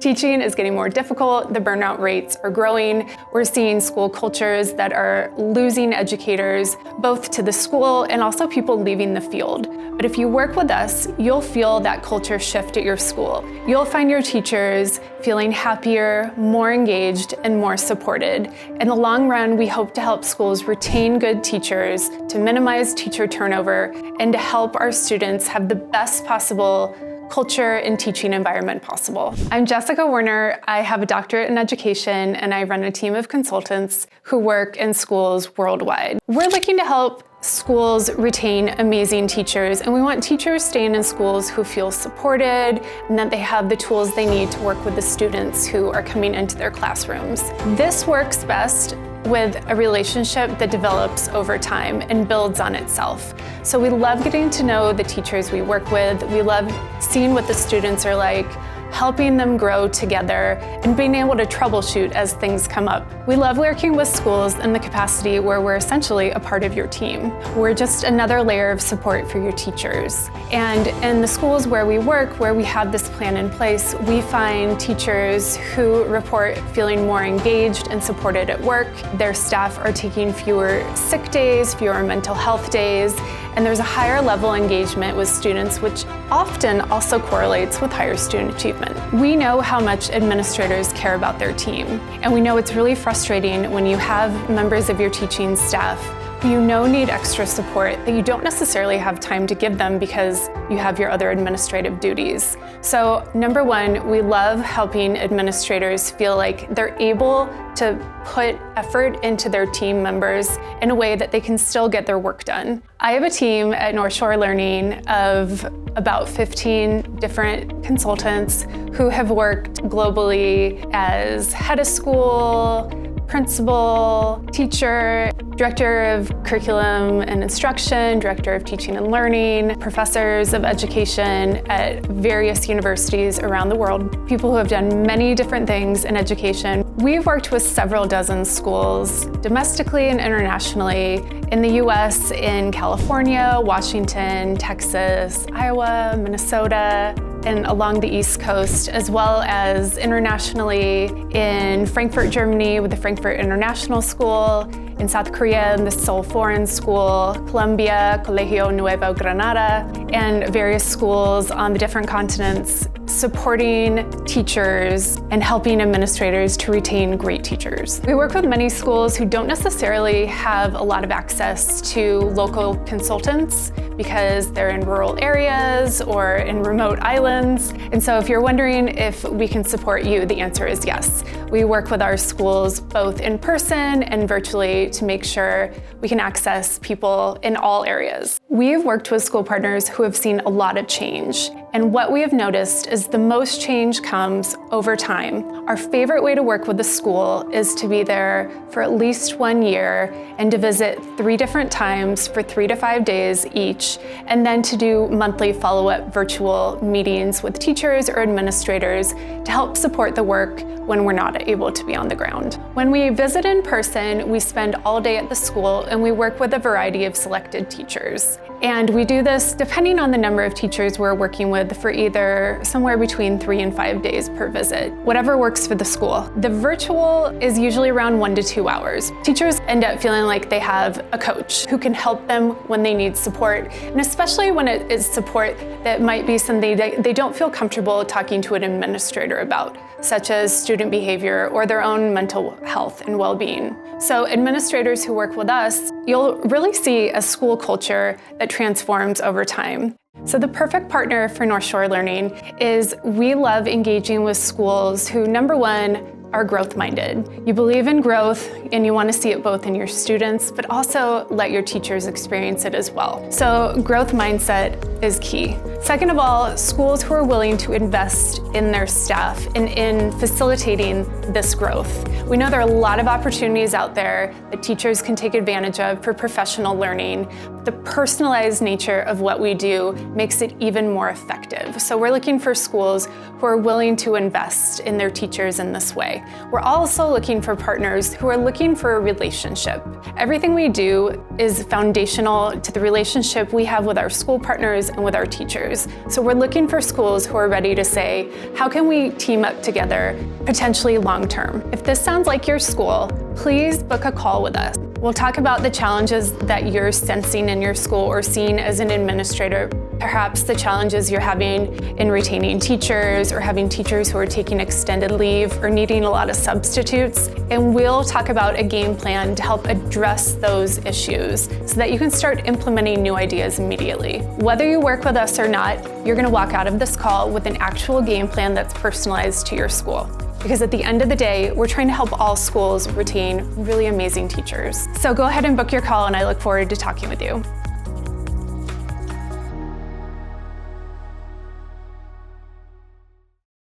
Teaching is getting more difficult, the burnout rates are growing. We're seeing school cultures that are losing educators, both to the school and also people leaving the field. But if you work with us, you'll feel that culture shift at your school. You'll find your teachers feeling happier, more engaged, and more supported. In the long run, we hope to help schools retain good teachers, to minimize teacher turnover, and to help our students have the best possible culture and teaching environment possible. I'm Jessica Werner. I have a doctorate in education, and I run a team of consultants who work in schools worldwide. We're looking to help schools retain amazing teachers, and we want teachers staying in schools who feel supported and that they have the tools they need to work with the students who are coming into their classrooms. This works best with a relationship that develops over time and builds on itself. So we love getting to know the teachers we work with. We love seeing what the students are like, helping them grow together, and being able to troubleshoot as things come up. We love working with schools in the capacity where we're essentially a part of your team. We're just another layer of support for your teachers. And in the schools where we work, where we have this plan in place, we find teachers who report feeling more engaged and supported at work. Their staff are taking fewer sick days, fewer mental health days, and there's a higher level engagement with students, which often also correlates with higher student achievement. We know how much administrators care about their team, and we know it's really frustrating when you have members of your teaching staff who you know need extra support that you don't necessarily have time to give them because you have your other administrative duties. So number one, we love helping administrators feel like they're able to put effort into their team members in a way that they can still get their work done. I have a team at Northshore Learning of about 15 different consultants who have worked globally as head of school, principal, teacher, director of curriculum and instruction, director of teaching and learning, professors of education at various universities around the world, people who have done many different things in education. We've worked with several dozen schools, domestically and internationally, in the US, in California, Washington, Texas, Iowa, Minnesota, and along the East Coast, as well as internationally in Frankfurt, Germany with the Frankfurt International School, in South Korea in the Seoul Foreign School, Colombia, Colegio Nuevo Granada, and various schools on the different continents, supporting teachers and helping administrators to retain great teachers. We work with many schools who don't necessarily have a lot of access to local consultants because they're in rural areas or in remote islands. And so if you're wondering if we can support you, the answer is yes. We work with our schools both in person and virtually to make sure we can access people in all areas. We've worked with school partners who have seen a lot of change. And what we have noticed is the most change comes over time. Our favorite way to work with the school is to be there for at least 1 year and to visit 3 different times for 3 to 5 days each, and then to do monthly follow-up virtual meetings with teachers or administrators to help support the work when we're not able to be on the ground. When we visit in person, we spend all day at the school and we work with a variety of selected teachers. And we do this depending on the number of teachers we're working with for either somewhere between 3 and 5 days per visit, whatever works for the school. The virtual is usually around 1 to 2 hours. Teachers end up feeling like they have a coach who can help them when they need support, and especially when it is support that might be something they don't feel comfortable talking to an administrator about, such as student behavior or their own mental health and well-being. So administrators who work with us, you'll really see a school culture that transforms over time. So the perfect partner for Northshore Learning is we love engaging with schools who, number one, are growth-minded. You believe in growth and you want to see it both in your students, but also let your teachers experience it as well. So growth mindset is key. Second of all, schools who are willing to invest in their staff and in facilitating this growth. We know there are a lot of opportunities out there that teachers can take advantage of for professional learning, The personalized nature of what we do makes it even more effective. So we're looking for schools who are willing to invest in their teachers in this way. We're also looking for partners who are looking for a relationship. Everything we do is foundational to the relationship we have with our school partners and with our teachers. So we're looking for schools who are ready to say, how can we team up together, potentially long-term? If this sounds like your school, please book a call with us. We'll talk about the challenges that you're sensing in your school or seeing as an administrator, perhaps the challenges you're having in retaining teachers or having teachers who are taking extended leave or needing a lot of substitutes. And we'll talk about a game plan to help address those issues so that you can start implementing new ideas immediately. Whether you work with us or not, you're going to walk out of this call with an actual game plan that's personalized to your school. Because at the end of the day, we're trying to help all schools retain really amazing teachers. So go ahead and book your call, and I look forward to talking with you.